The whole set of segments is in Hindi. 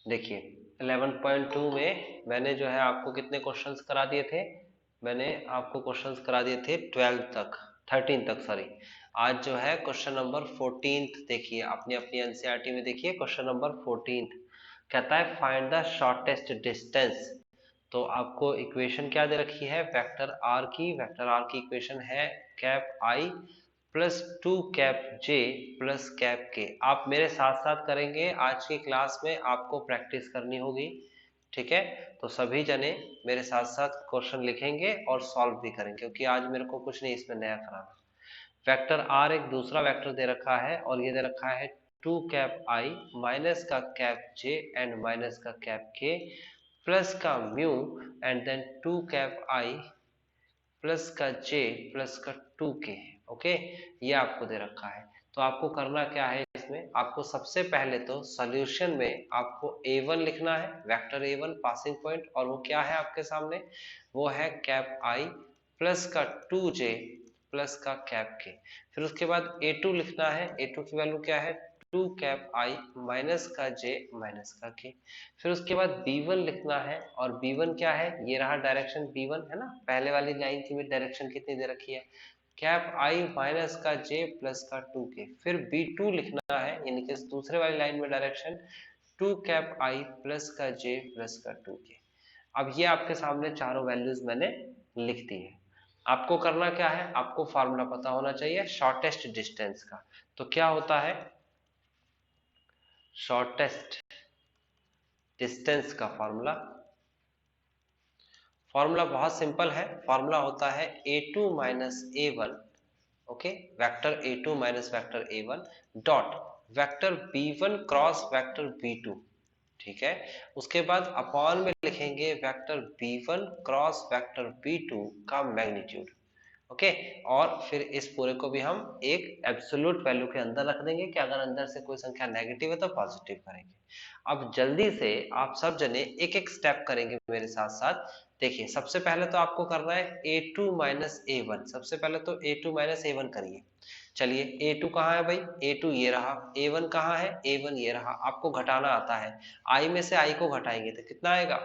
देखिए 11.2 में मैंने जो है आपको कितने क्वेश्चंस करा दिए थे, मैंने आपको क्वेश्चंस करा दिए थे 12 तक, 13 तक सॉरी। आज जो है क्वेश्चन नंबर 14 देखिए, अपनी अपनी एनसीईआरटी में देखिए क्वेश्चन नंबर 14 कहता है फाइंड द शॉर्टेस्ट डिस्टेंस। तो आपको इक्वेशन क्या दे रखी है, वेक्टर आर की, वेक्टर आर की इक्वेशन है cap i plus 2 cap J plus cap के। आप मेरे साथ साथ करेंगे, आज की क्लास में आपको प्रैक्टिस करनी होगी, ठीक है। तो सभी जने मेरे साथ साथ क्वेश्चन लिखेंगे और सॉल्व भी करेंगे, क्योंकि आज मेरे को कुछ नहीं इसमें नया कराना। वेक्टर आर एक दूसरा वेक्टर दे रखा है और ये दे रखा है 2 कैप आई माइनस का कैप जे एंड माइनस का कैप के प्लस का mu and then 2 cap i plus का जे प्लस का 2 के। ओके, ये आपको दे रखा है। तो आपको करना क्या है, इसमें आपको सबसे पहले तो सॉल्यूशन में आपको a1 लिखना है, वेक्टर a1 पासिंग पॉइंट, और वो क्या है आपके सामने, वो है कैप आई प्लस का 2j प्लस का कैप के। फिर उसके बाद a2 लिखना है, a2 की वैल्यू क्या है 2 कैप आई माइनस का j माइनस का k। फिर उसके बाद b1 लिखना है, और b1 क्या है, ये रहा डायरेक्शन b1 है ना, पहले वाली लाइन की भी डायरेक्शन कितनी दे रखी है, कैप आई माइनस का j प्लस का 2 के। फिर b2 लिखना है, यानी कि दूसरे वाली लाइन में डायरेक्शन 2 कैप आई प्लस का j प्लस का 2 के। अब ये आपके सामने चारों वैल्यूज मैंने लिख दी है। आपको करना क्या है, आपको फार्मूला पता होना चाहिए शॉर्टेस्ट डिस्टेंस का। तो क्या होता है शॉर्टेस्ट डिस्टेंस का फार्मूला, फार्मूला बहुत सिंपल है, फार्मूला होता है a2 minus a1, okay, vector a2 minus vector a1 dot vector b1 cross vector b2, ठीक है। उसके बाद अपॉन में लिखेंगे vector b1 cross vector b2 का मैग्नीट्यूड, ओके। और फिर इस पूरे को भी हम एक एब्सोल्यूट वैल्यू के अंदर रख देंगे कि अगर अंदर से कोई संख्या नेगेटिव है तो पॉजिटिव करेंगे। अब जल्दी से आप सब जने एक एक स्टेप करेंगे मेरे साथ साथ। देखिए सबसे पहले तो आपको करना है a2 माइनस a1, सबसे पहले तो a2 माइनस a1 करिए। चलिए a2 कहाँ है भाई, a2 ये रहा, a1 कहाँ है, a1 ये रहा। आपको घटाना आता है, i में से i को घटाएंगे तो कितना आएगा,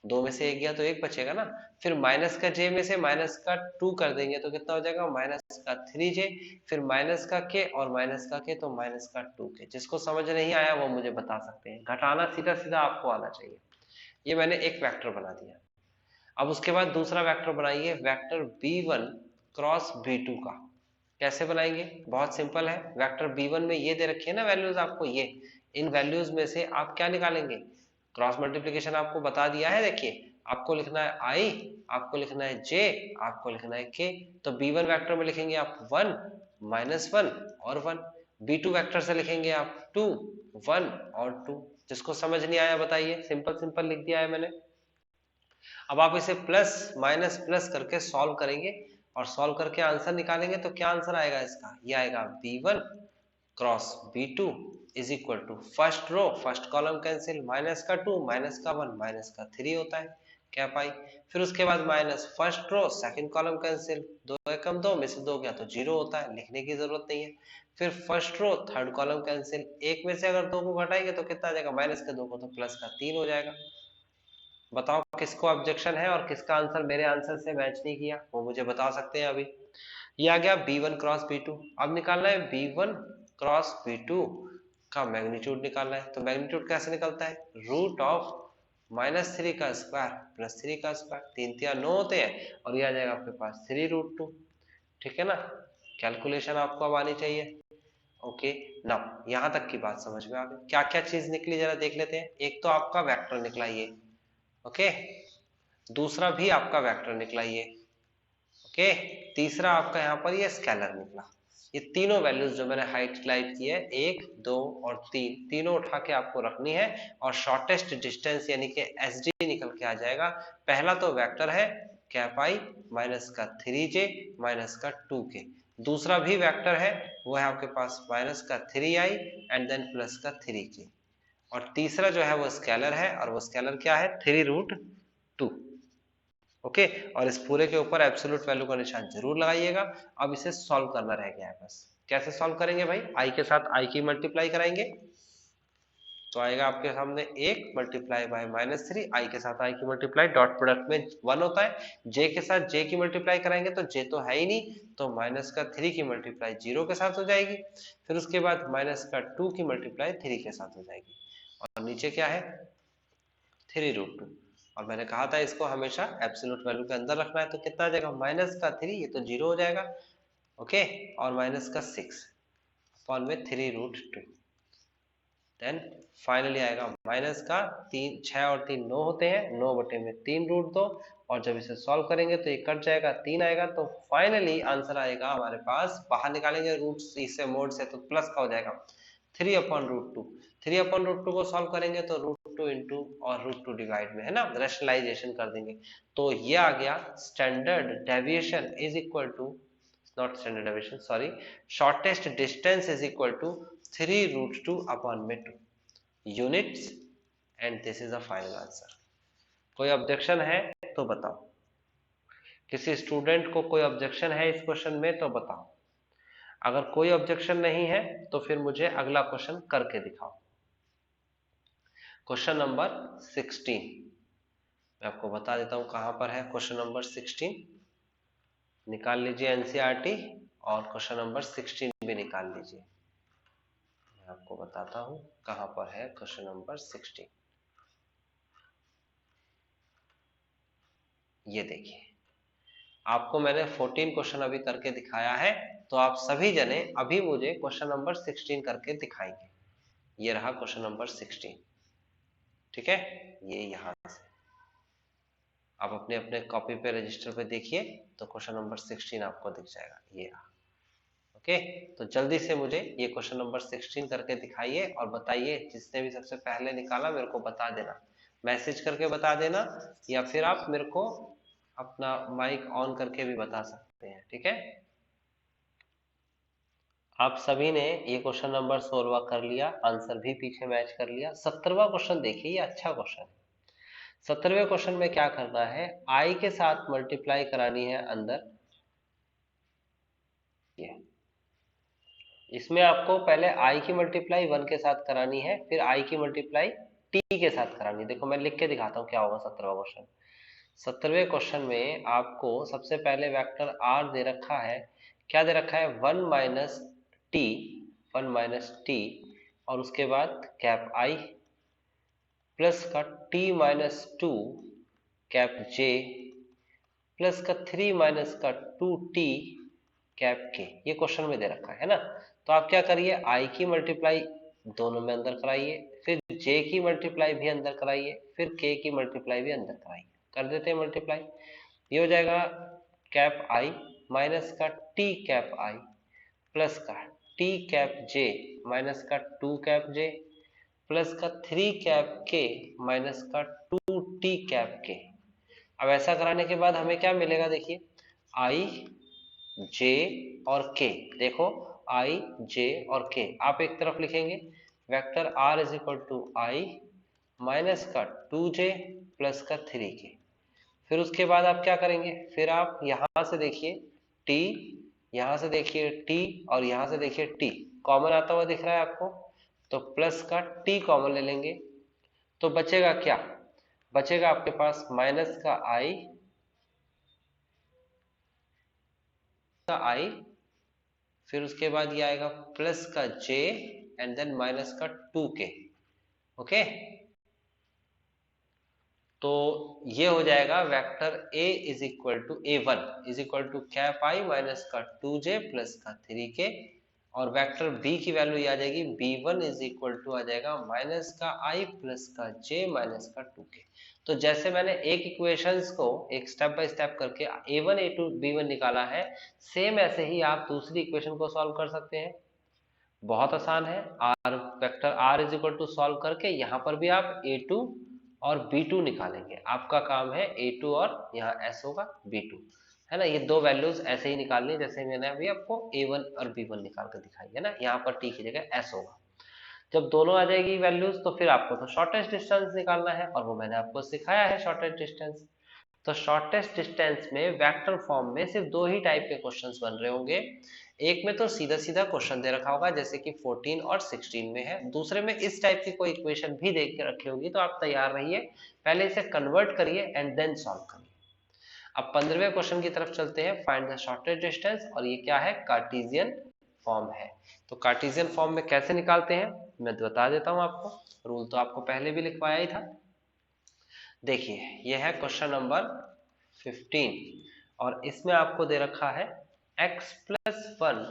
दो में से एक गया तो एक बचेगा ना। फिर माइनस का j में से माइनस का 2 कर देंगे तो कितना हो जाएगा, माइनस का 3j। फिर माइनस का k और माइनस का k तो माइनस का 2k। जिसको समझ नहीं आया वो मुझे बता सकते हैं, घटाना सीधा सीधा आपको आना चाहिए। ये मैंने एक वेक्टर बना दिया। अब उसके बाद दूसरा वेक्टर बनाइए, वेक्टर b1 क्रॉस b2 का। कैसे बनाएंगे, बहुत सिंपल है। वेक्टर b1 में ये दे रखी है ना वैल्यूज आपको, ये इन वैल्यूज में से आप क्या निकालेंगे, क्रॉस मल्टीप्लीकेशन आपको बता दिया है। देखिए आपको लिखना है i, आपको लिखना है j, आपको लिखना है k। तो b1 वेक्टर में लिखेंगे आप 1 माइनस 1 और 1, b2 वेक्टर से लिखेंगे आप 2 1 और 2। जिसको समझ नहीं आया बताइए, सिंपल सिंपल लिख दिया है मैंने। अब आप इसे प्लस माइनस प्लस करके सॉल्व करेंगे, और सॉल्व करके आंसर निकालेंगे तो क्या आंसर आएगा इसका, ये आएगा b1 cross b2 is equal to first row first column cancel, minus का 2 माइनस का 1 माइनस का 3 होता है क्या पाई। फिर उसके बाद minus first row second column cancel, 2 एकम 2 में से 2 गया तो 0 होता है, लिखने की जरूरत नहीं है। फिर first row third column cancel, एक में से अगर 2 को घटाएंगे तो कितना आ जाएगा, माइनस का 2 को तो प्लस का 3 हो जाएगा। बताओ किसको ऑब्जेक्शन है और किसका आंसर मेरे आंसर से मैच नहीं किया, वो मुझे बता सकते हैं अभी। ये आ गया b1 क्रॉस b2। अब निकालना है b1 क्रॉस b2 का मैग्नीट्यूड निकालना है। तो मैग्नीट्यूड कैसे निकलता है, रूट ऑफ -3 का स्क्वायर प्लस 3 का स्क्वायर, 3 3 9 होते हैं, और ये आ जाएगा आपके पास 3√2, ठीक है ना। कैलकुलेशन आपको अब आनी चाहिए, ओके ना। यहाँ तक की बात समझ में आ गई, क्या क्या चीज निकली जरा देख लेते हैं। एक तो आपका वेक्टर निकला ये, ओके, दूसरा भी आपका वेक्टर निकला ये, ओके, तीसरा आपका यहाँ पर ये स्केलर निकला। ये तीनों वैल्यूज जो मैंने हाईलाइट की है 1 2 और 3, तीनों उठा के आपको रखनी है, और शॉर्टेस्ट डिस्टेंस यानी कि एसडी निकल के आ जाएगा। पहला तो वेक्टर है कैप आई माइनस का 3j माइनस का 2k, दूसरा भी वेक्टर है, वो है आपके पास माइनस का 3i एंड देन प्लस का 3k, और तीसरा जो है वो स्केलर है, और वो स्केलर क्या है 3√2, ओके। और इस पूरे के ऊपर एब्सोल्यूट वैल्यू का निशान जरूर लगाइएगा। अब इसे सॉल्व करना रह गया है बस। कैसे सॉल्व करेंगे भाई, आई के साथ आई की मल्टीप्लाई कराएंगे, तो आएगा आपके सामने 1 मल्टीप्लाई बाय -3, i के साथ i की मल्टीप्लाई, डॉट प्रोडक्ट में 1 होता है, j के साथ j की मल्टीप्लाई कराएंगे तो j तो है ही नहीं, तो -3 की मल्टीप्लाई 0 के साथ हो जाएगी, फिर उसके बाद -2 की मल्टीप्लाई 3 के साथ हो जाएगी, और नीचे क्या है 3√2, और मैंने कहा था इसको हमेशा एब्सोल्यूट वैल्यू के अंदर रखना है, तो कितना आ जाएगा -3, ये तो 0 हो जाएगा, ओके, और -6 अपॉन में 3√2, देन फाइनली आएगा माइनस का 3, 6 और 3 9 होते हैं, 9 बटे में 3√2, और जब इसे सॉल्व करेंगे तो ये कट जाएगा, 3 आएगा, तो फाइनली आंसर आएगा हमारे पास, बाहर निकालेंगे रूट इससे मोड से तो प्लस का हो जाएगा 3/√2, 3/√2 को सॉल्व करेंगे तो √2 इंटू और √2 डिवाइड में है ना, रैशनलाइजेशन कर देंगे, तो ये आ गया standard deviation is equal to, not standard deviation sorry, shortest distance is equal to 3√2 upon में 2 units, and this is the final answer. कोई ऑब्जेक्शन है तो बताओ, किसी स्टूडेंट को कोई ऑब्जेक्शन है इस क्वेश्चन में तो बताओ, अगर कोई ऑब्जेक्शन नहीं है तो फिर मुझे अगला क्वेश्चन करके दिखाओ। क्वेश्चन नंबर 16 मैं आपको बता देता हूं कहां पर है, क्वेश्चन नंबर 16 निकाल लीजिए एनसीईआरटी, और क्वेश्चन नंबर 16 भी निकाल लीजिए, मैं आपको बताता हूं कहां पर है क्वेश्चन नंबर 16। ये देखिए, आपको मैंने 14 क्वेश्चन अभी करके दिखाया है, तो आप सभी जने अभी मुझे क्वेश्चन नंबर 16 करके दिखाएंगे। ये रहा क्वेश्चन नंबर 16, ठीक है, ये यहां से आप अपने अपने कॉपी पे रजिस्टर पे देखिए तो क्वेश्चन नंबर 16 आपको दिख जाएगा, ये रहा, ओके। तो जल्दी से मुझे ये क्वेश्चन नंबर 16 करके दिखाइए और बताइए, जिसने भी सबसे पहले निकाला मेरे को बता देना, मैसेज करके बता देना, या फिर आप मेरे को अपना माइक ऑन करके भी बता सकते हैं, ठीक है। आप सभी ने ये क्वेश्चन नंबर 16 कर लिया, आंसर भी पीछे मैच कर लिया। 17वां क्वेश्चन देखिए, ये अच्छा क्वेश्चन है। 17वें क्वेश्चन में क्या करना है, i के साथ मल्टीप्लाई करानी है अंदर, ये इसमें आपको पहले i की मल्टीप्लाई 1 के साथ करानी है, फिर i की मल्टीप्लाई t के साथ करानी है। देखो मैं लिख के दिखाता हूँ क्या होगा 17वां क्वेश्चन। 17वें क्वेश्चन में आपको सबसे पहले वेक्टर r दे रखा है, क्या दे रखा है 1 माइनस टी, और उसके बाद कैप i प्लस का t-2 कैप j प्लस का 3 माइनस का 2t कैप k, ये क्वेश्चन में दे रखा है ना। तो आप क्या करिए, i की मल्टीप्लाई दोनों में अंदर कराइए, फिर j की मल्टीप्लाई भी अंदर कराइए, फिर k की मल्टीप्लाई भी अंदर कराइए, कर देते हैं मल्टीप्लाई। ये हो जाएगा कैप i माइनस का t कैप i प्लस का t कैप j माइनस का 2 कैप j प्लस का 3 कैप k माइनस का 2t कैप k। अब ऐसा कराने के बाद हमें क्या मिलेगा, देखिए i j और k, देखो i j और k आप एक तरफ लिखेंगे, vector r is equal to i minus का 2j प्लस का 3k। फिर उसके बाद आप क्या करेंगे, फिर आप यहां से देखिए t, यहां से देखिए t, और यहां से देखिए t कॉमन आता हुआ दिख रहा है आपको, तो प्लस का t कॉमन ले लेंगे, तो बचेगा क्या, बचेगा आपके पास माइनस का i, फिर उसके बाद ये आएगा प्लस का j एंड देन माइनस का 2k, ओके। तो ये हो जाएगा vector a is equal to a1 is equal to cap i minus का 2j प्लस का 3k, और वेक्टर b की वैल्यू ये आ जाएगी b1 इज इक्वल टू आ जाएगा माइनस का i प्लस का j माइनस का 2k। तो जैसे मैंने एक इक्वेशंस को एक स्टेप बाय स्टेप करके a1 a2 b1 निकाला है, सेम ऐसे ही आप दूसरी इक्वेशन को सॉल्व कर सकते हैं, बहुत आसान है। r vector r is equal to solve करके यहाँ पर भी आप a2 और b2 निकालेंगे, आपका काम है a2 और यहाँ s होगा b2, है ना। ये दो वैल्यूज ऐसे ही निकालनी है जैसे मैंने अभी आपको a1 और b1 निकाल कर दिखाई है ना, यहाँ पर t की जगह s होगा। जब दोनों आ जाएगी वैल्यूज तो फिर आपको तो शॉर्टेस्ट डिस्टेंस निकालना है, और वो मैंने आपको सिखाया है शॉर्टेस्ट डिस्टेंस। तो शॉर्टेस्ट डिस्टेंस में वेक्टर फॉर्म में सिर्फ दो ही टाइप के क्वेश्चंस बन रहे होंगे। एक में तो सीधा सीधा क्वेश्चन दे रखा होगा जैसे कि 14 और 16 में है, दूसरे में इस टाइप की कोई इक्वेशन भी देख के रखी होगी, तो आप तैयार रहिए, पहले इसे कन्वर्ट करिए एंड देन सॉल्व करिए। अब 15वें क्वेश्चन की तरफ चलते हैं, फाइंड द शॉर्टेस्ट डिस्टेंस, और ये क्या है, कार्टेशियन फॉर्म है। तो कार्टेशियन फॉर्म में कैसे निकालते हैं मैं बता देता हूं आपको, रूल तो आपको पहले भी लिखवाया ही था। देखिए ये है क्वेश्चन नंबर 15 और इसमें आपको दे रखा है x प्लस 1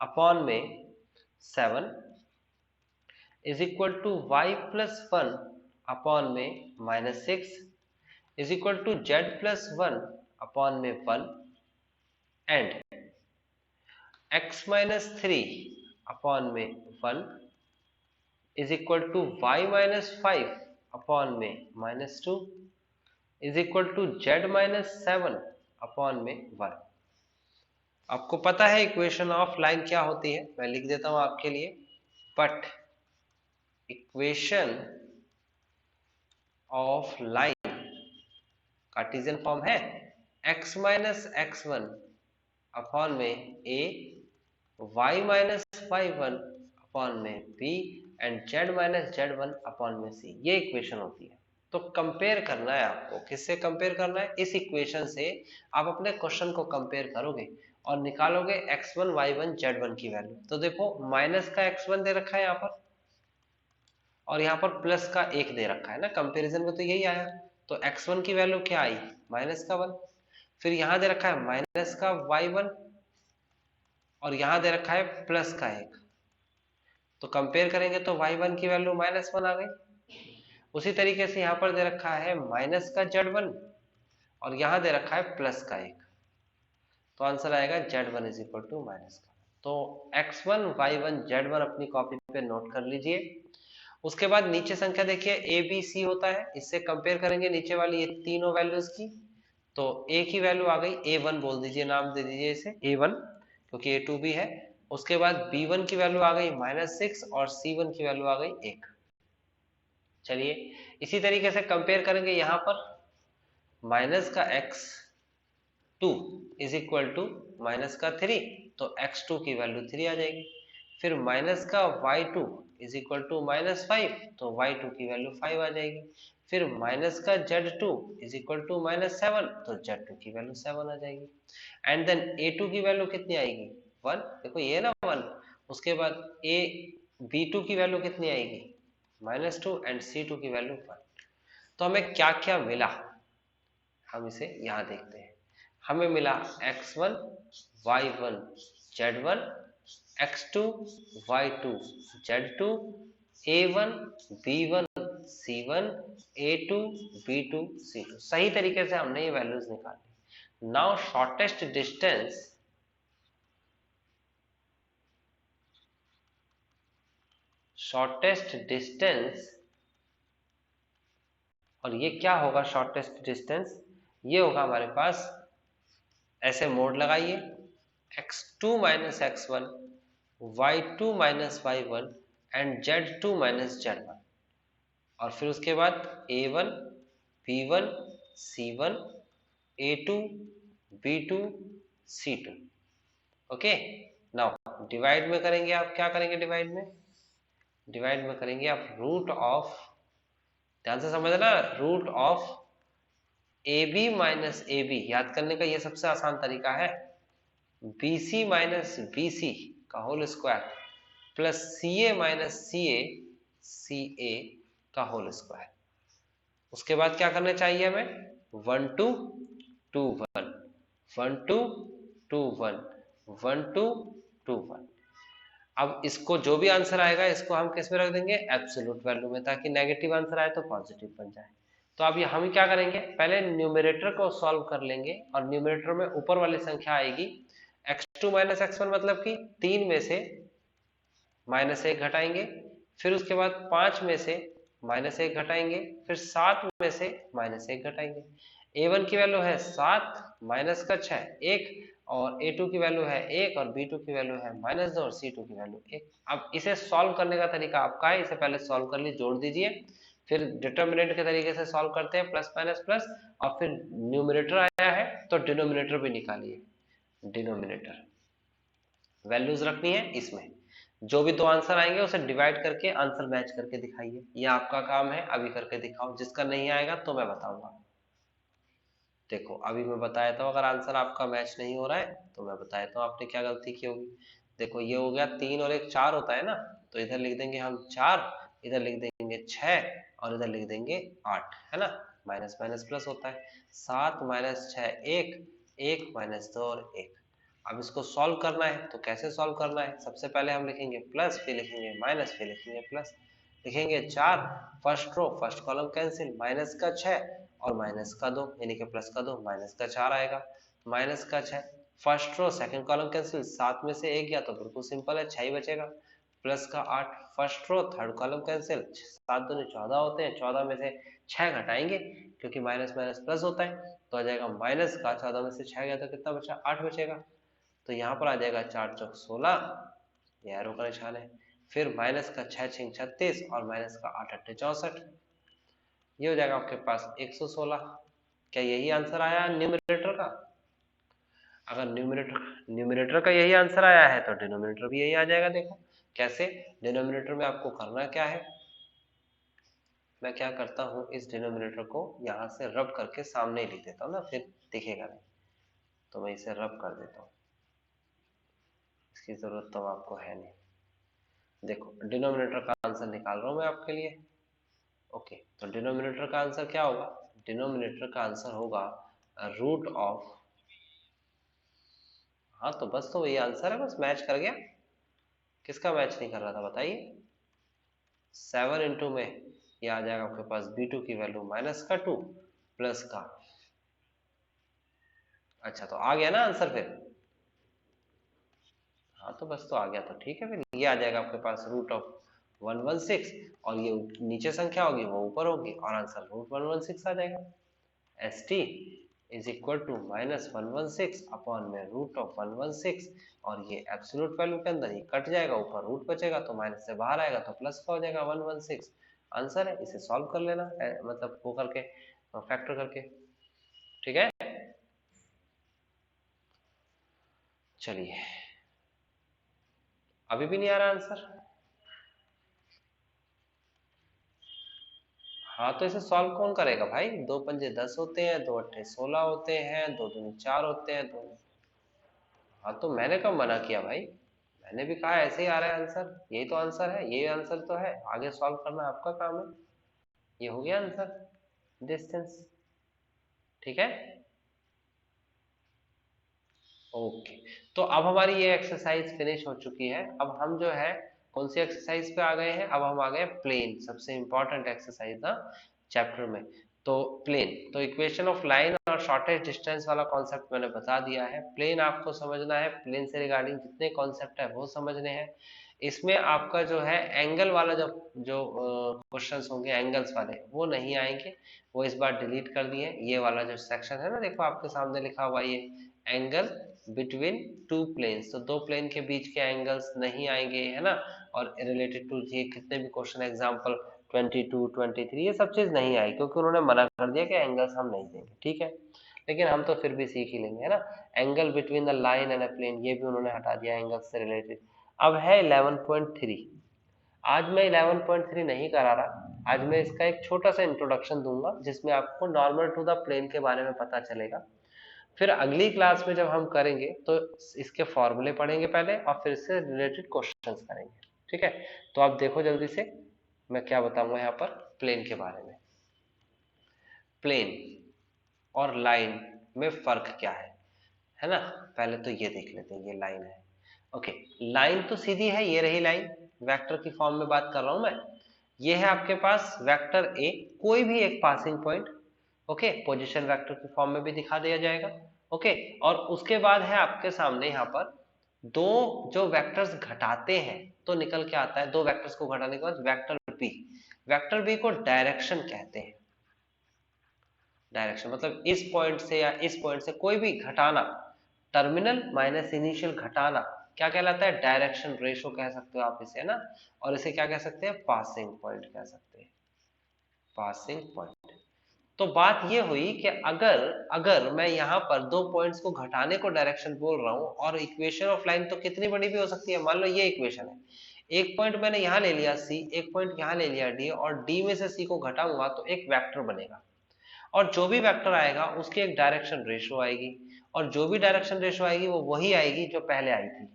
अपॉन में 7 is equal to y plus 1 upon में -6 is equal to z plus 1 upon में 1 एंड x माइनस 3 अपॉन में 1 is equal to y minus 5 upon में -2 is equal to z minus 7 upon में 1। आपको पता है इक्वेशन ऑफ लाइन क्या होती है, मैं लिख देता हूं आपके लिए, but equation of line Cartesian form है x माइनस x1 अपॉन में a, y minus y1 upon में b and z minus z1 upon में c, ये इक्वेशन होती है। तो कंपेयर करना है आपको, किससे कंपेयर करना है, इस इक्वेशन से आप अपने क्वेश्चन को कंपेयर करोगे और निकालोगे x1 y1 z1 की वैल्यू। तो देखो माइनस का x1 दे रखा है यहाँ पर और यहाँ पर प्लस का 1 दे रखा है ना, कंपैरिजन में तो यही आया। तो x1 की वैल्यू क्या आई, माइनस का 1, फिर यहाँ दे रखा है माइनस का y1 और यहाँ दे रखा है प्लस का 1, तो कंपेयर करेंगे तो y1 की वैल्यू -1 आ गई। उसी तरीके से यहाँ पर दे रखा है माइनस का z1 और यहाँ दे रखा है प्लस का 1, तो आंसर आएगा z1 is equal to minus का। तो x1 y1 z1 अपनी कॉपी पे नोट कर लीजिए। उसके बाद नीचे संख्या देखिए ए बी सी होता है, इससे कंपेयर करेंगे नीचे वाली ये तीनों वैल्यूज की। तो ए की वैल्यू आ गई A1, बोल दीजिए, नाम दे दीजिए इसे A1 क्योंकि A2 भी है। उसके बाद B1 की वैल्यू आ गई -6 और C1 की वैल्यू आ गई 1। चलिए इसी तरीके से कंपेयर करेंगे यहाँ पर माइनस का x2 is equal to minus का 3, तो x2 की वैल्यू 3 आ जाएगी। फिर माइनस का y2 इज इक्वल टू -5, तो y2 की वैल्यू 5 आ जाएगी। फिर माइनस का z2 इज इक्वल टू -7, तो z2 की वैल्यू 7 आ जाएगी। एंड देन a2 की वैल्यू कितनी आएगी, 1, देखो ये ना 1। उसके बाद b2 की वैल्यू कितनी आएगी, -2 एंड c2 की वैल्यू 1। तो हमें क्या क्या मिला, हम इसे यहाँ देखते हैं। हमें मिला x1 y1 z1, x2 y2 z2, a1 b1 c1, a2 b2 c2। सही तरीके से हमने ये वैल्यूज निकाली। नाउ शॉर्टेस्ट डिस्टेंस, और ये क्या होगा शॉर्टेस्ट डिस्टेंस, ये होगा हमारे पास, ऐसे मोड लगाइए, x2 minus x1 y2 minus y1 and z2 minus z1, और फिर उसके बाद a1 b1 c1 a2 b2 c2। Okay, now divide में करेंगे, आप क्या करेंगे, डिवाइड में करेंगे आप रूट ऑफ, ध्यान से समझना, root of AB minus AB, याद करने का ये सबसे आसान तरीका है, BC माइनस BC का whole square plus CA minus CA का होल स्क्वायर। उसके बाद क्या करना चाहिए हमें, 1 2 2 1 1 2 2 1 1 2 2 1। अब इसको जो भी आंसर आएगा इसको हम किस में रख देंगे, एब्सोल्यूट वैल्यू में, ताकि नेगेटिव आंसर आए तो पॉजिटिव बन जाए। तो अब हम क्या करेंगे, पहले न्यूमरेटर को सॉल्व कर लेंगे और न्यूमरेटर में ऊपर वाली संख्या आएगी x2 माइनस x1, मतलब कि 3 में से -1 घटाएंगे, फिर उसके बाद 5 में से -1 घटाएंगे, फिर 7 में से -1 घटाएंगे। a1 की वैल्यू है 7 माइनस का 6 1, और a2 की वैल्यू है 1 और b2 की वैल्यू है -2 और c2 की वैल्यू 1। अब इसे सॉल्व करने का तरीका आपका है, इसे पहले सॉल्व कर लीजिए, जोड़ दीजिए, फिर डिटर्मिनेंट के तरीके से सॉल्व करते हैं, प्लस माइनस प्लस, और फिर न्यूमरेटर आया है तो डिनोमिनेटर भी निकालिए। डिनोमिनेटर वैल्यूज रखनी है, इसमें जो भी दो आंसर आएंगे उसे डिवाइड करके आंसर मैच करके दिखाइए। ये आपका काम है, अभी करके दिखाओ। जिसका नहीं आएगा तो मैं बताऊंगा। देखो अभी मैं बताया था, अगर आंसर आपका मैच नहीं हो रहा है तो मैं बताया था आपने क्या गलती की होगी। देखो ये हो गया 3 और 1 4 होता है ना, तो इधर लिख देंगे हम 4, इधर लिख देंगे 6 और इधर लिख देंगे 8, है ना। माइनस माइनस प्लस होता है, 7 माइनस 6 1, 1 माइनस 2 और 1। अब इसको सॉल्व करना है तो कैसे सॉल्व करना है, सबसे पहले हम लिखेंगे प्लस, फिर लिखेंगे माइनस, फिर लिखेंगे प्लस। लिखेंगे 4, first row first column cancel, minus का 6 और माइनस का 2 यानी कि प्लस का 2, माइनस का 4 आएगा, माइनस का 6, first row second column cancel, 7 में से 1 गया तो बिल्कुल सिंपल है 6 ही बचेगा, प्लस का 8, first row third column cancel, 7 दूनी 14 होते हैं, 14 में से 6 घटाएंगे क्योंकि माइनस माइनस प्लस होता है, तो आ जाएगा माइनस का 14 में से 6 गया तो कितना बचा, 8 बचेगा। तो यहाँ पर आ जाएगा 4 चौक 16, ये एरो का निशान है, फिर माइनस का 6 छिंग 36 और माइनस का 8 अट्ठे 64, ये हो जाएगा आपके पास 116। क्या यही आंसर आया न्यूमरेटर का? अगर न्यूमरेटर का यही आंसर आया है तो डिनोमिनेटर भी यही आ जाएगा। देखो कैसे, डिनोमिनेटर में आपको करना क्या है, मैं क्या करता हूँ, इस डिनोमिनेटर को यहाँ से रब करके सामने ही लिख देता हूँ ना, फिर दिखेगा नहीं, तो मैं इसे रब कर देता हूँ, इसकी जरूरत तो आपको है नहीं। देखो डिनोमिनेटर का आंसर निकाल रहा हूँ मैं आपके लिए। ओके, तो डिनोमिनेटर का आंसर क्या होगा, डिनोमिनेटर का आंसर होगा रूट ऑफ, हाँ तो बस, तो ये आंसर है, बस मैच कर गया। किसका मैच नहीं कर रहा था बताइए, 7 इंटू में ये आ जाएगा आपके पास b2 की वैल्यू माइनस का 2 प्लस का, अच्छा तो आ गया ना आंसर फिर, हाँ तो बस तो आ गया तो ठीक है, फिर ये आ जाएगा आपके पास रूट ऑफ 116 और ये नीचे संख्या होगी वो ऊपर होगी और आंसर रूट 116 आ जाएगा। S T is equal to minus 116 upon में रूट ऑफ 116, और ये एब्सोल्यूट वैल्यू के अंदर ही कट जाएगा, ऊपर रूट बचेगा तो माइनस से बाहर आएगा तो प्लस का हो जाएगा 116। आंसर है, इसे सॉल्व कर लेना मतलब वो करके फैक्टर करके, ठीक है। चलिए अभी भी नहीं आ रहा आंसर, हाँ तो इसे सॉल्व कौन करेगा भाई, 2 पंजे 10 होते हैं, 2 अट्ठे 16 होते हैं, 2 दूनी 4 होते हैं, 2, हाँ तो मैंने कब मना किया भाई, मैंने भी कहा ऐसे ही आ रहा है आंसर, यही तो आंसर है, यही आंसर तो है, आगे सॉल्व करना आपका काम है। ये हो गया आंसर, डिस्टेंस, ठीक है। ओके, तो अब हमारी ये एक्सरसाइज फिनिश हो चुकी है। अब हम जो है कौन सी एक्सरसाइज पे आ गए हैं, अब हम आ गए प्लेन, सबसे इंपॉर्टेंट एक्सरसाइज ना चैप्टर में। तो प्लेन, तो इक्वेशन ऑफ लाइन और शॉर्टेज डिस्टेंस वाला कॉन्सेप्ट मैंने बता दिया है। प्लेन आपको समझना है, प्लेन से रिगार्डिंग जितने कॉन्सेप्ट है वो समझने हैं। इसमें आपका जो है एंगल वाला जो जो क्वेश्चंस होंगे एंगल्स वाले वो नहीं आएंगे, वो इस बार डिलीट कर दिए। ये वाला जो सेक्शन है ना, देखो आपके सामने लिखा हुआ ये एंगल बिटवीन टू प्लेन्स, तो दो प्लेन के बीच के एंगल्स नहीं आएंगे, है ना। और रिलेटेड टू ये कितने भी क्वेश्चन एग्जांपल 22 23 ये सब चीज नहीं आई, क्योंकि उन्होंने मना कर दिया कि एंगल्स हम नहीं देंगे, ठीक है। लेकिन हम तो फिर भी सीख ही लेंगे, है ना। Angle between the line and a plane ये भी उन्होंने हटा दिया एंगल्स से रिलेटेड। अब है 11.3, आज मैं 11.3 नहीं करा रहा, आज मैं इसका एक छोटा सा इंट्रोडक्शन दूंगा जिसमें आपको नॉर्मल टू द प्लेन के बारे में पता चलेगा। फिर अगली क्लास में जब हम करेंगे तो इसके फॉर्मूले पढ़ेंगे पहले और फिर इससे रिलेटेड क्वेश्चंस करेंगे, ठीक है। तो आप देखो जल्दी से मैं क्या बताऊंगा यहाँ पर प्लेन के बारे में। प्लेन और लाइन में फर्क क्या है ना। पहले तो ये देख लेते हैं, ये लाइन है, ओके। लाइन तो सीधी है, ये रही लाइन, वेक्टर की फॉर्म में बात कर रहा हूं मैं। ये है आपके पास वेक्टर ए, कोई भी एक passing point, okay, position vector की फॉर्म में भी दिखा दिया जाएगा, ओके। और उसके बाद है आपके सामने यहाँ पर दो जो वेक्टर्स घटाते हैं तो निकल के आता है, दो वेक्टर्स को घटाने के बाद वेक्टर बी, वेक्टर बी को डायरेक्शन कहते हैं। डायरेक्शन मतलब इस पॉइंट से या इस पॉइंट से कोई भी घटाना, टर्मिनल माइनस इनिशियल घटाना क्या कहलाता है, डायरेक्शन रेशो कह सकते हो आप इसे, है ना। और इसे क्या कह सकते हैं, पासिंग पॉइंट कह सकते हैं। Passing point. तो बात ये हुई कि अगर अगर मैं यहाँ पर दो पॉइंट्स को घटाने को डायरेक्शन बोल रहा हूँ, और इक्वेशन ऑफ लाइन तो कितनी बड़ी भी हो सकती है। मान लो ये इक्वेशन है, एक पॉइंट मैंने यहाँ ले लिया सी, एक पॉइंट यहाँ ले लिया डी, और डी में से सी को घटाऊंगा तो एक वेक्टर बनेगा, और जो भी वेक्टर आएगा उसकी एक डायरेक्शन रेशो आएगी, और जो भी डायरेक्शन रेशो आएगी वो वही आएगी जो पहले आई थी।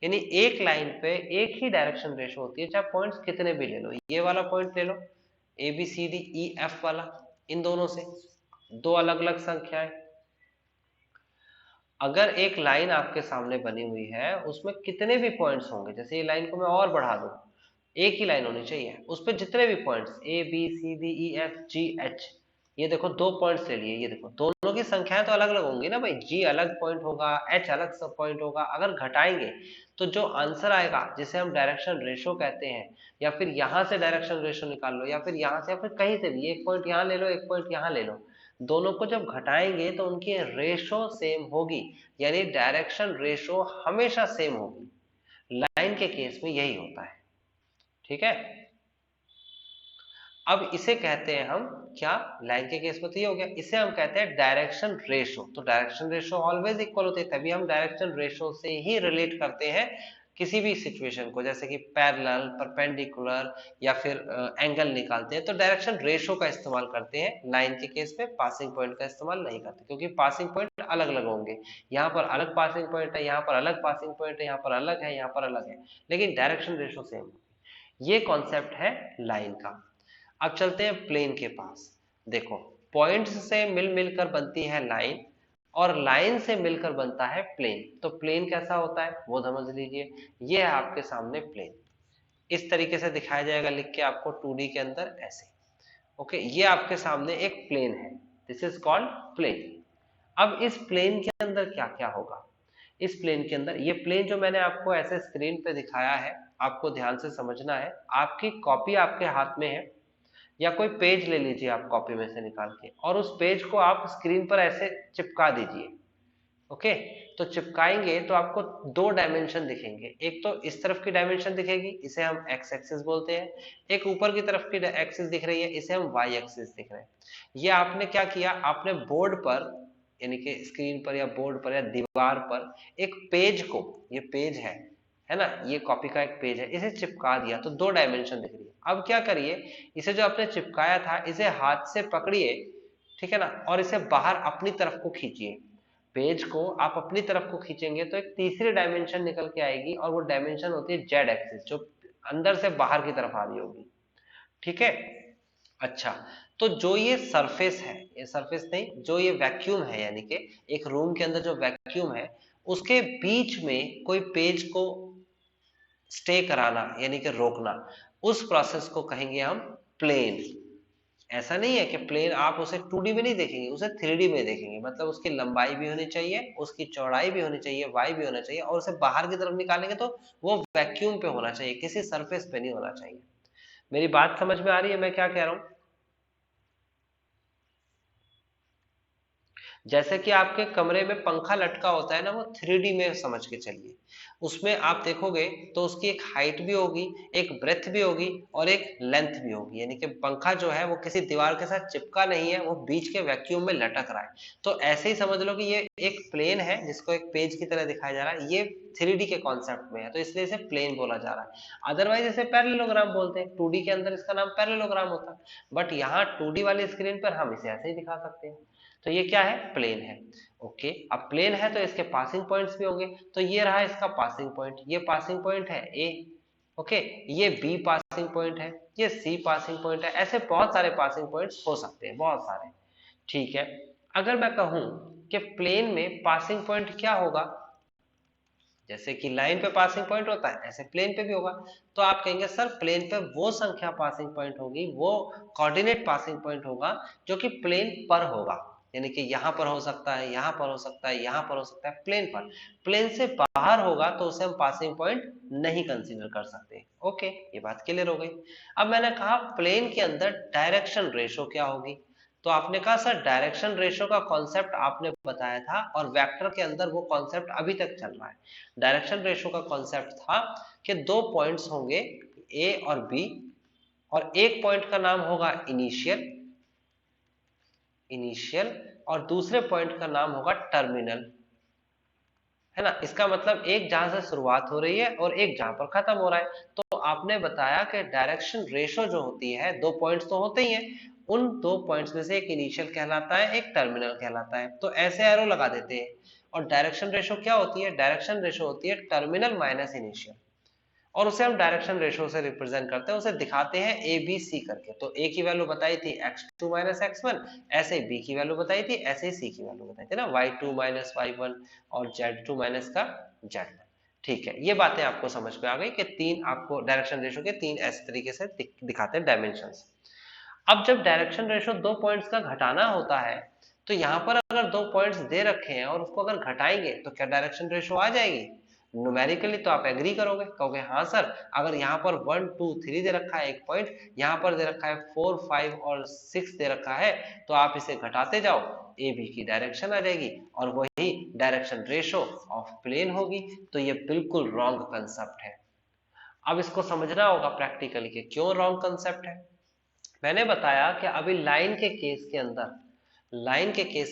यानी एक लाइन पे एक ही डायरेक्शन रेशो होती है, चाहे पॉइंट्स कितने भी ले लो। ये वाला पॉइंट ले लो A B C D E F वाला, इन दोनों से दो अलग अलग संख्याएं। अगर एक लाइन आपके सामने बनी हुई है, उसमें कितने भी पॉइंट्स होंगे, जैसे ये लाइन को मैं और बढ़ा दूं, एक ही लाइन होनी चाहिए, उस पर जितने भी points A B C D E F G H, ये देखो दो पॉइंट्स ले लिए, ये देखो दोनों की संख्याएं तो अलग अलग होंगी ना भाई, जी अलग पॉइंट होगा, एच अलग सब पॉइंट होगा। अगर घटाएंगे तो जो आंसर आएगा, जिसे हम डायरेक्शन रेशो कहते हैं, या फिर यहां से डायरेक्शन रेशो निकाल लो, या फिर यहां से, या फिर कहीं से भी, एक पॉइंट यहाँ ले लो, एक पॉइंट यहाँ ले लो, दोनों को जब घटाएंगे तो उनकी रेशो सेम होगी, यानी डायरेक्शन रेशो हमेशा सेम होगी। लाइन के केस में यही होता है, ठीक है। अब इसे कहते हैं हम क्या, लाइन के केस में तो ये हो गया, इसे हम कहते हैं डायरेक्शन रेशो। तो डायरेक्शन रेशो ऑलवेज इक्वल होते हैं, तभी हम डायरेक्शन रेशो से ही रिलेट करते हैं किसी भी सिचुएशन को, जैसे कि पैरेलल, परपेंडिकुलर, या फिर एंगल निकालते हैं तो डायरेक्शन रेशो का इस्तेमाल करते हैं। लाइन के केस में पासिंग पॉइंट का इस्तेमाल नहीं करते, क्योंकि पासिंग पॉइंट अलग अलग होंगे, यहाँ पर अलग पासिंग पॉइंट है, यहाँ पर अलग पासिंग पॉइंट है, यहाँ पर अलग है, यहाँ पर अलग है, लेकिन डायरेक्शन रेशो सेम। ये कॉन्सेप्ट है लाइन का। अब चलते हैं प्लेन के पास। देखो, पॉइंट्स से मिल मिलकर बनती है लाइन, और लाइन से मिलकर बनता है प्लेन। तो प्लेन कैसा होता है वो समझ लीजिए। ये है आपके सामने प्लेन, इस तरीके से दिखाया जाएगा लिख के आपको 2D के अंदर ऐसे। ओके, ये आपके सामने एक प्लेन है, दिस इज कॉल्ड प्लेन। अब इस प्लेन के अंदर क्या क्या होगा, इस प्लेन के अंदर, ये प्लेन जो मैंने आपको ऐसे स्क्रीन पे दिखाया है, आपको ध्यान से समझना है। आपकी कॉपी आपके हाथ में है, या कोई पेज ले लीजिए आप कॉपी में से निकाल के, और उस पेज को आप स्क्रीन पर ऐसे चिपका दीजिए। ओके, तो चिपकाएंगे तो आपको दो डायमेंशन दिखेंगे। एक तो इस तरफ की डायमेंशन दिखेगी, इसे हम एक्स एक्सिस बोलते हैं। एक ऊपर की तरफ की एक्सिस दिख रही है, इसे हम वाई एक्सिस दिख रहे हैं। ये आपने क्या किया, आपने बोर्ड पर, यानी कि स्क्रीन पर या बोर्ड पर या दीवार पर एक पेज को, ये पेज है ना, ये कॉपी का एक पेज है, इसे चिपका दिया तो दो डायमेंशन दिख रही है। अब क्या करिए, इसे जो आपने चिपकाया था इसे हाथ से पकड़िए, ठीक है ना, और इसे बाहर अपनी तरफ को खींचिए। पेज को आप अपनी तरफ को खींचेंगे तो एक तीसरी डायमेंशन निकल के आएगी, और वो डायमेंशन होती है जेड एक्सिस, जो अंदर से बाहर की तरफ आ रही होगी, ठीक है। अच्छा, तो जो ये सरफेस है, ये सरफेस नहीं, जो ये वैक्यूम है, यानी कि एक रूम के अंदर जो वैक्यूम है, उसके बीच में कोई पेज को स्टे कराना, यानी कि रोकना, उस प्रोसेस को कहेंगे हम प्लेन। ऐसा नहीं है कि प्लेन आप उसे 2D में नहीं देखेंगे, उसे 3D में देखेंगे। मतलब उसकी लंबाई भी होनी चाहिए, उसकी चौड़ाई भी होनी चाहिए, वाई भी होना चाहिए, और उसे बाहर की तरफ निकालेंगे तो वो वैक्यूम पे होना चाहिए, किसी सरफेस पे नहीं होना चाहिए। मेरी बात समझ में आ रही है मैं क्या कह रहा हूं? जैसे कि आपके कमरे में पंखा लटका होता है ना, वो 3D में समझ के चलिए। उसमें आप देखोगे तो उसकी एक हाइट भी होगी, एक ब्रेथ भी होगी, और एक लेंथ भी होगी। यानी कि पंखा जो है वो किसी दीवार के साथ चिपका नहीं है, वो बीच के वैक्यूम में लटक रहा है। तो ऐसे ही समझ लो कि ये एक प्लेन है जिसको एक पेज की तरह दिखाया जा रहा है, ये 3D के कॉन्सेप्ट में है, तो इसलिए इसे प्लेन बोला जा रहा है। अदरवाइज इसे पैरेललोग्राम बोलते हैं, 2D के अंदर इसका नाम पैरेललोग्राम होता है, बट यहाँ 2D वाली स्क्रीन पर हम इसे ऐसे ही दिखा सकते हैं। तो ये क्या है, प्लेन है। ओके, अब प्लेन है तो इसके पासिंग पॉइंट्स भी होंगे। तो ये रहा इसका पासिंग पॉइंट, ये पासिंग पॉइंट है ए, ओके, ये बी पासिंग पॉइंट है, ये सी पासिंग पॉइंट है। ऐसे बहुत सारे पासिंग पॉइंट्स हो सकते हैं, बहुत सारे, ठीक है। अगर मैं कहूं कि प्लेन में पासिंग पॉइंट क्या होगा, जैसे कि लाइन पे पासिंग पॉइंट होता है, ऐसे प्लेन पे भी होगा। तो आप कहेंगे सर प्लेन पे वो संख्या पासिंग पॉइंट होगी, वो कोऑर्डिनेट पासिंग पॉइंट होगा जो कि प्लेन पर होगा। यानी कि यहाँ पर हो सकता है, यहाँ पर हो सकता है, यहाँ पर हो सकता है, प्लेन पर। प्लेन से बाहर होगा तो उसे हम पासिंग पॉइंट नहीं कंसीडर कर सकते। ओके, ये बात क्लियर हो गई। अब मैंने कहा प्लेन के अंदर डायरेक्शन रेशो क्या होगी, तो आपने कहा सर डायरेक्शन रेशो का कॉन्सेप्ट आपने बताया था, और वेक्टर के अंदर वो कॉन्सेप्ट अभी तक चल रहा है। डायरेक्शन रेशो का कॉन्सेप्ट था कि दो पॉइंट्स होंगे ए और बी, और एक पॉइंट का नाम होगा इनिशियल, और दूसरे पॉइंट का नाम होगा टर्मिनल, है ना। इसका मतलब एक जहां से शुरुआत हो रही है और एक जहां पर खत्म हो रहा है। तो आपने बताया कि डायरेक्शन रेशो जो होती है, दो पॉइंट्स तो होते ही हैं, उन दो पॉइंट्स में से एक इनिशियल कहलाता है, एक टर्मिनल कहलाता है, तो ऐसे एरो लगा देते हैं। और डायरेक्शन रेशो क्या होती है? डायरेक्शन रेशो होती है टर्मिनल माइनस इनिशियल, और उसे हम डायरेक्शन रेशो से रिप्रेजेंट करते हैं, उसे दिखाते हैं ए बी सी करके। तो ए की वैल्यू बताई थी x2 माइनस x1, ऐसे ही बी की वैल्यू बताई थी, ऐसे ही सी की वैल्यू बताई थी ना, y2 माइनस y1 और z2 माइनस का z1। ठीक है, ये बातें आपको समझ में आ गई कि तीन आपको डायरेक्शन रेशो के तीन ऐसे तरीके से दिखाते हैं डायमेंशंस। अब जब डायरेक्शन रेशो दो पॉइंट्स का घटाना होता है, तो यहाँ पर अगर दो पॉइंट्स दे रखे हैं और उसको अगर घटाएंगे तो क्या डायरेक्शन रेशो आ जाएगी? न्यूमेरिकली तो आप एग्री करोगे, कहोगे हाँ सर, अगर यहाँ पर 1 2 3 दे रखा है एक पॉइंट, यहाँ पर दे रखा है 4 5 और 6 दे रखा है, तो आप इसे घटाते जाओ, ए बी की डायरेक्शन आ जाएगी और वही डायरेक्शन रेशो ऑफ प्लेन होगी। तो ये बिल्कुल रॉन्ग कंसेप्ट है। अब इसको समझना होगा प्रैक्टिकली कि क्यों रॉन्ग कंसेप्ट है। मैंने बताया कि अभी लाइन के केस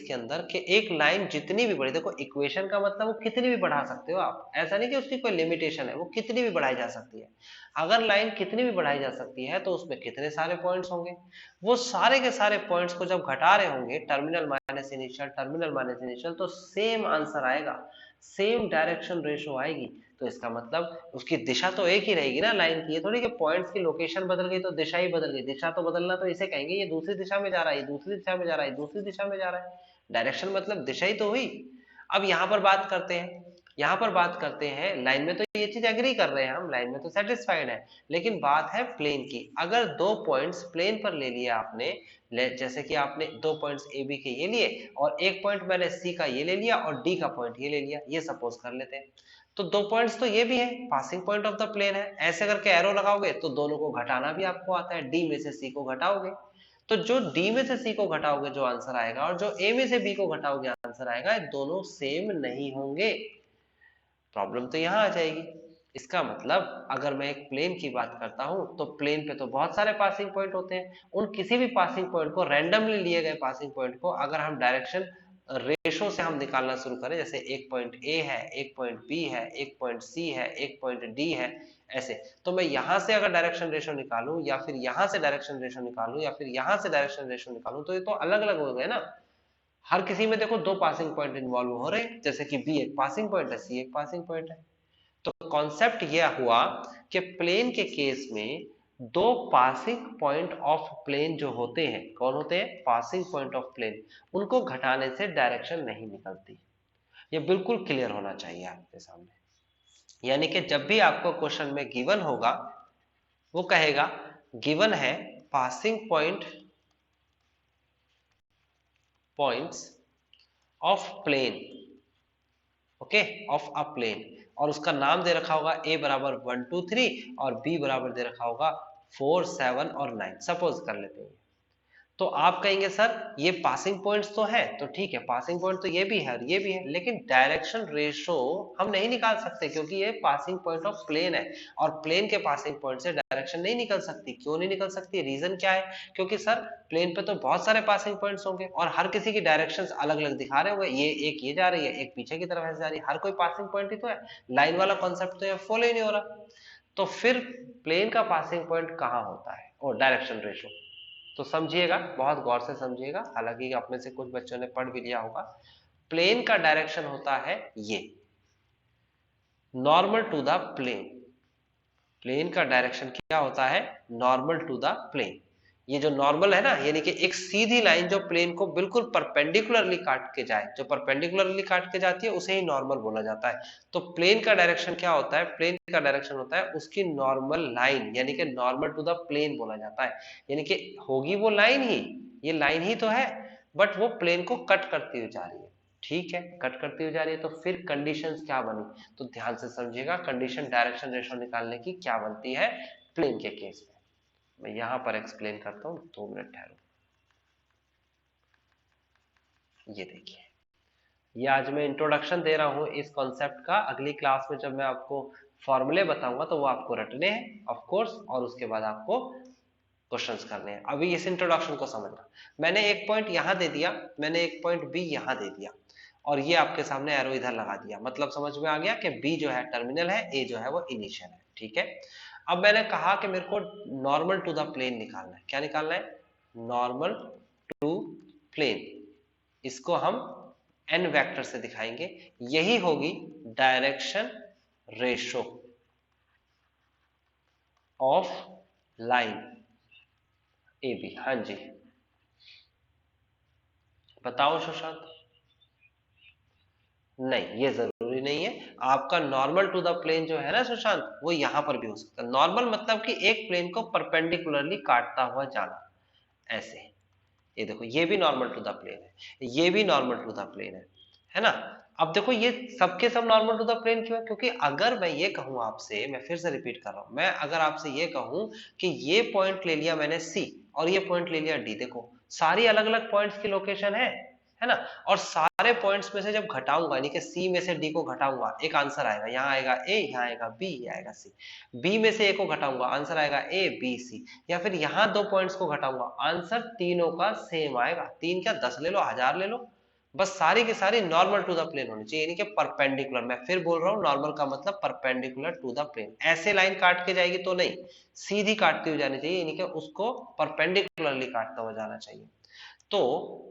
के अंदर कि एक लाइन जितनी भी बड़ी, देखो इक्वेशन का मतलब वो कितनी भी बढ़ा सकते हो आप, ऐसा नहीं कि उसकी कोई लिमिटेशन है, वो कितनी भी बढ़ाई जा सकती है। अगर लाइन कितनी भी बढ़ाई जा सकती है तो उसमें कितने सारे पॉइंट्स होंगे, वो सारे के सारे पॉइंट्स को जब घटा रहे होंगे terminal minus initial, terminal minus initial, तो सेम आंसर आएगा, सेम डायरेक्शन रेशो आएगी। तो इसका मतलब उसकी दिशा तो एक ही रहेगी ना लाइन की, ये थोड़ी कि पॉइंट्स की लोकेशन बदल गई तो दिशा ही बदल गई। दिशा तो बदलना तो इसे कहेंगे ये दूसरी दिशा में जा रहा है, ये दूसरी दिशा में जा रहा है, दूसरी दिशा में जा रहा है, डायरेक्शन मतलब दिशा ही तो हुई। अब यहाँ पर बात करते हैं, लाइन में तो ये चीज एग्री कर रहे हैं हम, लाइन में तो सेटिस्फाइड है, लेकिन बात है प्लेन की। अगर दो पॉइंट्स प्लेन पर ले लिया आपने, जैसे कि आपने दो पॉइंट्स ए बी के ये लिए और एक पॉइंट मैंने सी का ये ले लिया और डी का पॉइंट ये ले लिया, ये सपोज कर लेते हैं, तो दो पॉइंट्स तो ये भी है, passing point of the plane है, ऐसे करके एरो लगाओगे तो दोनों को घटाना भी आपको आता है, डी में से सी को घटाओगे, तो जो डी में से सी को घटाओगे जो आंसर आएगा, और जो ए में से बी को घटाओगे आंसर आएगा, दोनों सेम नहीं होंगे। प्रॉब्लम तो यहां आ जाएगी। इसका मतलब अगर मैं एक प्लेन की बात करता हूं तो प्लेन पे तो बहुत सारे पासिंग पॉइंट होते हैं, उन किसी भी पासिंग पॉइंट को, रैंडमली लिए गए पासिंग पॉइंट को अगर हम डायरेक्शन रेशो से हम निकालना शुरू करें, जैसे एक पॉइंट ए है, एक पॉइंट बी है, एक पॉइंट सी है, एक पॉइंट डी है, ऐसे, तो मैं यहां से अगर डायरेक्शन रेशो निकालूं या फिर यहां से डायरेक्शन रेशो निकालूं या फिर यहां से डायरेक्शन रेशो निकालूं, तो ये तो अलग अलग हो गए ना। हर किसी में देखो दो पासिंग पॉइंट इन्वॉल्व हो रहे हैं, जैसे कि बी एक पासिंग पॉइंट है, सी एक पासिंग पॉइंट है। तो कॉन्सेप्ट यह हुआ कि प्लेन के केस में दो पासिंग पॉइंट ऑफ प्लेन जो होते हैं, कौन होते हैं? पासिंग पॉइंट ऑफ प्लेन, उनको घटाने से डायरेक्शन नहीं निकलती। ये बिल्कुल क्लियर होना चाहिए आपके सामने। यानी कि जब भी आपको क्वेश्चन में गिवन होगा, वो कहेगा गिवन है passing points of plane, okay, of a plane, और उसका नाम दे रखा होगा a बराबर 1 2 3 और b बराबर दे रखा होगा 4 7 और 9, सपोज कर लेते हैं। तो आप कहेंगे सर ये पासिंग पॉइंट्स तो है, तो ठीक है, पासिंग पॉइंट तो ये भी है और ये भी है, लेकिन डायरेक्शन रेशो हम नहीं निकाल सकते क्योंकि ये पासिंग पॉइंट ऑफ प्लेन है, और प्लेन के पासिंग पॉइंट से डायरेक्शन नहीं निकल सकती। क्यों नहीं निकल सकती? रीजन क्या है? क्योंकि सर प्लेन पे तो बहुत सारे पासिंग पॉइंट्स होंगे और हर किसी की डायरेक्शंस अलग अलग दिखा रहे होंगे, ये एक ये जा रही है, एक पीछे की तरफ ऐसे जा रही है, हर कोई पासिंग पॉइंट ही तो है, लाइन वाला कॉन्सेप्ट तो ये फॉलो ही नहीं हो रहा। तो फिर प्लेन का पासिंग पॉइंट कहाँ होता है? और डायरेक्शन रेशो, तो समझिएगा, बहुत गौर से समझिएगा, हालांकि आप में से कुछ बच्चों ने पढ़ भी लिया होगा। प्लेन का डायरेक्शन होता है ये normal to the plane. Plane का डायरेक्शन क्या होता है? Normal to the plane. ये जो नॉर्मल है ना, यानी कि एक सीधी लाइन जो प्लेन को बिल्कुल परपेंडिकुलरली काट के जाए, जो परपेंडिकुलरली काट के जाती है उसे ही नॉर्मल बोला जाता है। तो प्लेन का डायरेक्शन क्या होता है? प्लेन का डायरेक्शन होता है उसकी नॉर्मल लाइन, यानी कि नॉर्मल टू द प्लेन बोला जाता है, यानी कि होगी वो लाइन ही, ये लाइन ही तो है, बट वो प्लेन को कट करती हुई जा रही है। ठीक है, कट करती हुई जा रही है, तो फिर कंडीशंस क्या बनी? तो ध्यान से समझिएगा, कंडीशन डायरेक्शन रेशो निकालने की क्या बनती है प्लेन के केस में। मैं यहां पर एक्सप्लेन करता हूं, 2 मिनट ठहरो। ये देखिए, ये आज मैं इंट्रोडक्शन दे रहा हूं इस कॉन्सेप्ट का, अगली क्लास में जब मैं आपको फॉर्मूले बताऊंगा तो वो आपको रटने हैं ऑफ कोर्स, और उसके बाद आपको क्वेश्चंस करने हैं। अभी इस इंट्रोडक्शन को समझना, मैंने एक पॉइंट यहां दे दिया, मैंने एक पॉइंट बी यहां दे दिया, और ये आपके सामने एरो इधर लगा दिया, मतलब समझ में आ गया कि बी जो है टर्मिनल है, ए जो है वो इनिशियल है। ठीक है, अब मैंने कहा कि मेरे को नॉर्मल टू द प्लेन निकालना है। क्या निकालना है? Normal to plane. इसको हम n वेक्टर से दिखाएंगे, यही होगी direction ratio of line A B. हाँ जी, बताओ सुशांत। नहीं, ये जरूरी नहीं है। आपका नॉर्मल टू द प्लेन जो है ना सुशांत, वो यहां पर भी हो सकता है। नॉर्मल मतलब कि एक प्लेन को परपेंडिकुलरली काटता हुआ जाना, ऐसे। ये देखो, ये भी नॉर्मल टू द प्लेन है, ये भी नॉर्मल टू द प्लेन है ना। अब देखो, ये सबके सब नॉर्मल टू द प्लेन क्यों है? क्योंकि अगर मैं ये कहूं आपसे, मैं फिर से रिपीट कर रहा हूं, मैं अगर आपसे ये कहूं कि ये पॉइंट ले लिया मैंने सी और ये पॉइंट ले लिया डी, देखो सारी अलग अलग पॉइंट्स की लोकेशन है ना। और सारे पॉइंट्स में से जब घटाऊंगा, यानी कि सी में से डी को घटाऊंगा, एक आंसर आएगा। यहाँ आएगा ए, यहाँ आएगा बी, यहाँ आएगा सी। बी में से ए को घटाऊंगा, आंसर आएगा ए बी सी। या फिर यहाँ दो पॉइंट्स को घटाऊंगा, आंसर तीनों का सेम आएगा। तीन क्या, 10 ले लो, 1000 ले लो, बस सारी की सारी नॉर्मल टू द प्लेन होनी चाहिए, यानी कि परपेंडिकुलर। मैं फिर बोल रहा हूँ, नॉर्मल का मतलब परपेंडिकुलर टू द प्लेन। ऐसे लाइन काट के जाएगी तो नहीं, सीधी काटती हुई जानी चाहिए, यानी कि उसको परपेंडिकुलरली काटता हुआ जाना चाहिए। तो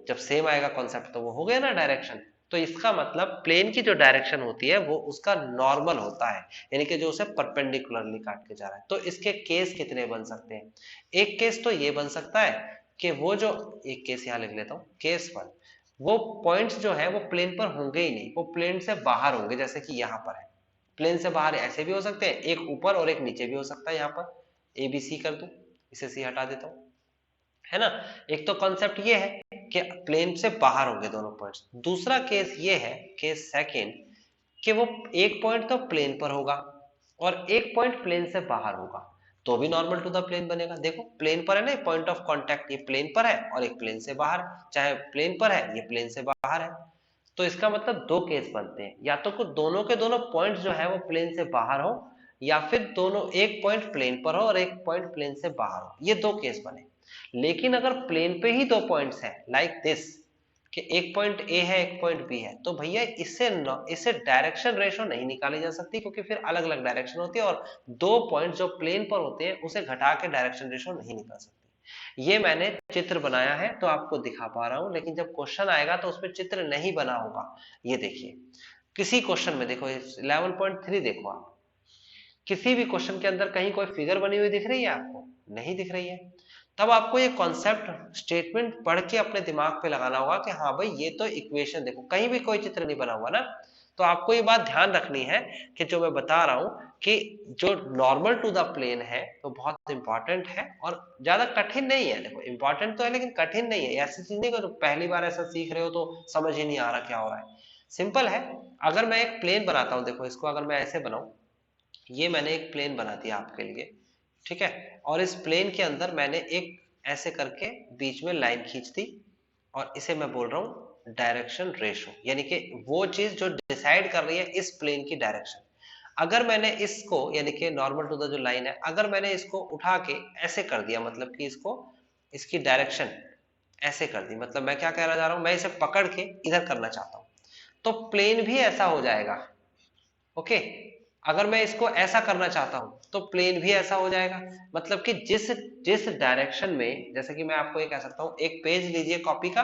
जब सेम आएगा कॉन्सेप्ट, तो वो हो गया ना डायरेक्शन। तो इसका मतलब प्लेन की जो डायरेक्शन होती है वो उसका नॉर्मल होता है, यानी कि जो उसे परपेंडिकुलरली काट के जा रहा है। तो इसके केस कितने बन सकते हैं? एक केस तो ये बन सकता है कि वो जो, एक केस यहां लिख लेता हूं, केस 1, वो पॉइंट्स जो है वो प्लेन पर होंगे ही नहीं, वो प्लेन से बाहर होंगे, जैसे कि यहाँ पर है। प्लेन से बाहर ऐसे भी हो सकते हैं, एक ऊपर और एक नीचे भी हो सकता है। यहाँ पर ए बी सी कर दूं, इसे सी हटा देता हूं, है ना। एक तो कॉन्सेप्ट ये है कि प्लेन से बाहर होंगे दोनों पॉइंट्स। दूसरा केस ये है, केस सेकंड, कि वो एक पॉइंट तो प्लेन पर होगा और एक पॉइंट प्लेन से बाहर होगा, तो भी नॉर्मल टू द प्लेन बनेगा। देखो प्लेन पर है ना, पॉइंट ऑफ कांटेक्ट, ये प्लेन पर है और एक प्लेन से बाहर है। चाहे प्लेन पर है, ये प्लेन से बाहर है। तो इसका मतलब दो केस बनते हैं, या तो कुछ दोनों के दोनों पॉइंट्स जो है वो प्लेन से बाहर हो, या फिर दोनों, एक पॉइंट प्लेन पर हो और एक पॉइंट प्लेन से बाहर हो। ये दो केस बने। लेकिन अगर प्लेन पे ही दो पॉइंट्स हैं, लाइक दिस, कि एक पॉइंट ए है एक पॉइंट बी है, तो भैया इससे डायरेक्शन रेशो नहीं निकाली जा सकती, क्योंकि फिर अलग अलग डायरेक्शन होती है, और दो पॉइंट जो प्लेन पर होते हैं उसे घटा के डायरेक्शन रेशो नहीं निकाल सकती। ये मैंने चित्र बनाया है तो आपको दिखा पा रहा हूं, लेकिन जब क्वेश्चन आएगा तो उसमें चित्र नहीं बना होगा। ये देखिए, किसी क्वेश्चन में देखो, 11.3 देखो आप, किसी भी क्वेश्चन के अंदर कहीं कोई फिगर बनी हुई दिख रही है आपको? नहीं दिख रही है। तब आपको ये कॉन्सेप्ट स्टेटमेंट पढ़ के अपने दिमाग पे लगाना होगा कि हाँ भाई, ये तो इक्वेशन, देखो कहीं भी कोई चित्र नहीं बना हुआ ना। तो आपको ये बात ध्यान रखनी है कि जो मैं बता रहा हूं कि जो नॉर्मल टू द प्लेन है वो बहुत इंपॉर्टेंट है, और ज्यादा कठिन नहीं है। देखो इंपॉर्टेंट तो है लेकिन कठिन नहीं है। ऐसी चीज नहीं कि पहली बार ऐसा सीख रहे हो तो समझ ही नहीं आ रहा क्या हो रहा है। सिंपल है। अगर मैं एक प्लेन बनाता हूं, देखो इसको अगर मैं ऐसे बनाऊं, ये मैंने एक प्लेन बना दिया आपके लिए, ठीक है। और इस प्लेन के अंदर मैंने एक ऐसे करके बीच में लाइन खींच दी, और इसे मैं बोल रहा हूं डायरेक्शन रेशो, यानी कि वो चीज जो डिसाइड कर रही है इस प्लेन की डायरेक्शन। अगर मैंने इसको, यानी कि नॉर्मल टू द जो लाइन है, अगर मैंने इसको उठा के ऐसे कर दिया, मतलब कि इसको, इसकी डायरेक्शन ऐसे कर दी, मतलब मैं क्या कहना चाह रहा हूं, मैं इसे पकड़ के इधर करना चाहता हूं, तो प्लेन भी ऐसा हो जाएगा। ओके, अगर मैं इसको ऐसा करना चाहता हूं तो प्लेन भी ऐसा हो जाएगा। मतलब कि जिस जिस डायरेक्शन में, जैसे कि मैं आपको ये कह सकता हूं, एक पेज लीजिए कॉपी का,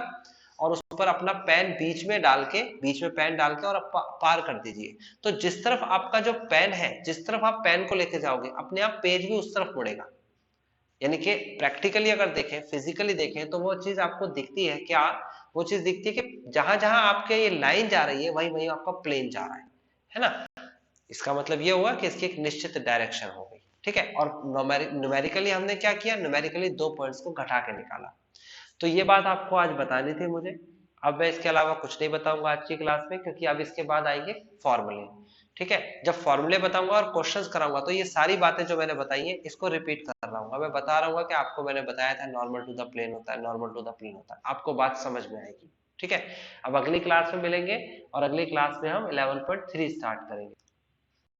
और उस पर अपना पेन बीच में डाल के, बीच में पेन डाल के और पार कर दीजिए। तो जिस तरफ आपका जो पेन है, जिस तरफ आप पेन को लेके जाओगे, अपने आप पेज भी उस तरफ मुड़ेगा। यानी कि प्रैक्टिकली अगर देखें, फिजिकली देखें, तो वो चीज आपको दिखती है क्या? वो चीज दिखती है कि जहां जहां आपके ये लाइन जा रही है, वहीं वहीं आपका प्लेन जा रहा है ना। इसका मतलब ये हुआ कि इसकी एक निश्चित डायरेक्शन हो गई, ठीक है। और न्यूमेरिकली हमने क्या किया? न्यूमेरिकली दो पॉइंट्स को घटा के निकाला। तो ये बात आपको आज बतानी थी मुझे। अब मैं इसके अलावा कुछ नहीं बताऊंगा आज की क्लास में, क्योंकि अब इसके बाद आएंगे फॉर्मूले, ठीक है। जब फॉर्मूले बताऊंगा और क्वेश्चंस कराऊंगा, तो ये सारी बातें जो मैंने बताई हैं इसको रिपीट कर रहा हूँ। मैं बता रहा हूँ कि आपको मैंने बताया था नॉर्मल टू द प्लेन होता है, नॉर्मल टू द प्लेन होता है, आपको बात समझ में आएगी, ठीक है। अब अगली क्लास में मिलेंगे, और अगली क्लास में हम 11.3 स्टार्ट करेंगे।